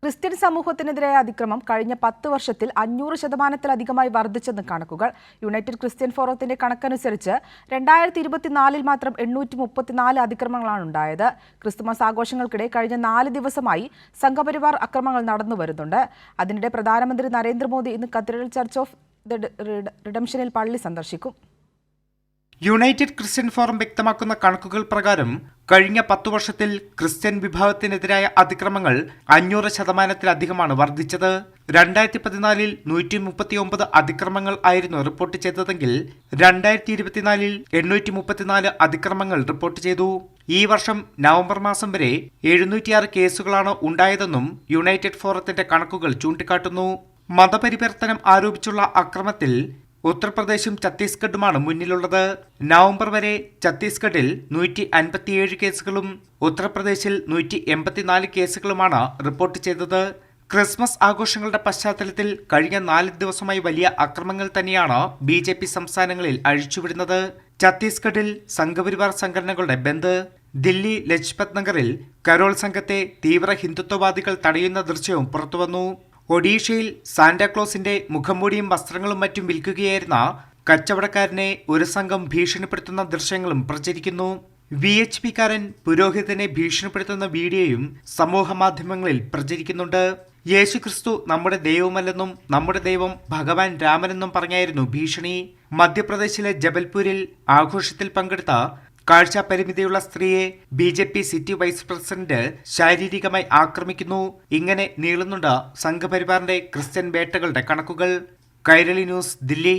Christian സമൂഹത്തിനെതിരായ അതിക്രമം കഴിഞ്ഞ 10 വർഷത്തിൽ 500% വർദ്ധിച്ചെന്ന് കണക്കുകൾ. യുണൈറ്റഡ് ക്രിസ്ത്യൻ ഫോറത്തിന്റെ കണക്കനുസരിച്ച് 2024 മാത്രം 834 അതിക്രമങ്ങളാണ് ഉണ്ടായത്. ക്രിസ്തുമസ് ആഘോഷങ്ങൾക്കിടെ കഴിഞ്ഞ 4 ദിവസമായി സംഘപരിവാർ അക്രമങ്ങൾ നടന്നുവരുന്നുണ്ട്. അതിനിടെ പ്രധാനമന്ത്രി നരേന്ദ്രമോദി ഇന്ന് കത്തീഡ്രൽ ചർച്ച് ഓഫ് ദ റിഡംഷനിൽ പള്ളി സന്ദർശിക്കും. യുണൈറ്റഡ് ക്രിസ്ത്യൻ ഫോറം വ്യക്തമാക്കുന്ന കണക്കുകൾ പ്രകാരം കഴിഞ്ഞ 10 വർഷത്തിൽ ക്രിസ്ത്യൻ വിഭാഗത്തിനെതിരായ അതിക്രമങ്ങൾ 500%-ലധികമാണ് വർദ്ധിച്ചത്. 2014 139 അതിക്രമങ്ങൾ ആയിരുന്നു റിപ്പോർട്ട് ചെയ്തതെങ്കിൽ 2024 834 അതിക്രമങ്ങൾ റിപ്പോർട്ട് ചെയ്തു. ഈ വർഷം നവംബർ മാസം വരെ 706 കേസുകളാണ് ഉണ്ടായതെന്നും യുണൈറ്റഡ് ഫോറത്തിന്റെ കണക്കുകൾ ചൂണ്ടിക്കാട്ടുന്നു. മതപരിവർത്തനം ആരോപിച്ചുള്ള അക്രമത്തിൽ ഉത്തർപ്രദേശും ഛത്തീസ്ഗഡുമാണ് മുന്നിലുള്ളത്. നവംബർ വരെ ഛത്തീസ്ഗഡിൽ 157 കേസുകളും ഉത്തർപ്രദേശിൽ 184 കേസുകളുമാണ് റിപ്പോർട്ട് ചെയ്തത്. ക്രിസ്മസ് ആഘോഷങ്ങളുടെ പശ്ചാത്തലത്തിൽ കഴിഞ്ഞ 4 ദിവസമായി വലിയ അക്രമങ്ങൾ തന്നെയാണ് BJP സംസ്ഥാനങ്ങളിൽ അഴിച്ചുവിടുന്നത്. ഛത്തീസ്ഗഡിൽ സംഘപരിവാർ സംഘടനകളുടെ ബന്ദ്, ദില്ലി ലജ്പത് നഗറിൽ കരോൾ സംഘത്തെ തീവ്ര ഹിന്ദുത്വവാദികൾ തടയുന്ന ദൃശ്യവും പുറത്തുവന്നു. ഒഡീഷയിൽ സാന്റാക്ലോസിന്റെ മുഖംമൂടിയും വസ്ത്രങ്ങളും മറ്റും വിൽക്കുകയായിരുന്ന കച്ചവടക്കാരനെ ഒരു സംഘം ഭീഷണിപ്പെടുത്തുന്ന ദൃശ്യങ്ങളും പ്രചരിക്കുന്നു. VHP-കാരൻ പുരോഹിതനെ ഭീഷണിപ്പെടുത്തുന്ന വീഡിയോയും സമൂഹ മാധ്യമങ്ങളിൽ പ്രചരിക്കുന്നുണ്ട്. യേശുക്രിസ്തു നമ്മുടെ ദൈവമല്ലെന്നും നമ്മുടെ ദൈവം ഭഗവാൻ രാമനെന്നും പറഞ്ഞായിരുന്നു ഭീഷണി. മധ്യപ്രദേശിലെ ജബൽപൂരിൽ ആഘോഷത്തിൽ പങ്കെടുത്ത കാഴ്ച പരിമിതിയുള്ള സ്ത്രീയെ BJP സിറ്റി വൈസ് പ്രസിഡന്റ് ശാരീരികമായി ആക്രമിക്കുന്നു. ഇങ്ങനെ നീളുന്നുണ്ട് സംഘപരിവാറിന്റെ ക്രിസ്ത്യൻ വേട്ടകളുടെ കണക്കുകൾ. കൈരളി ന്യൂസ്, ദില്ലി.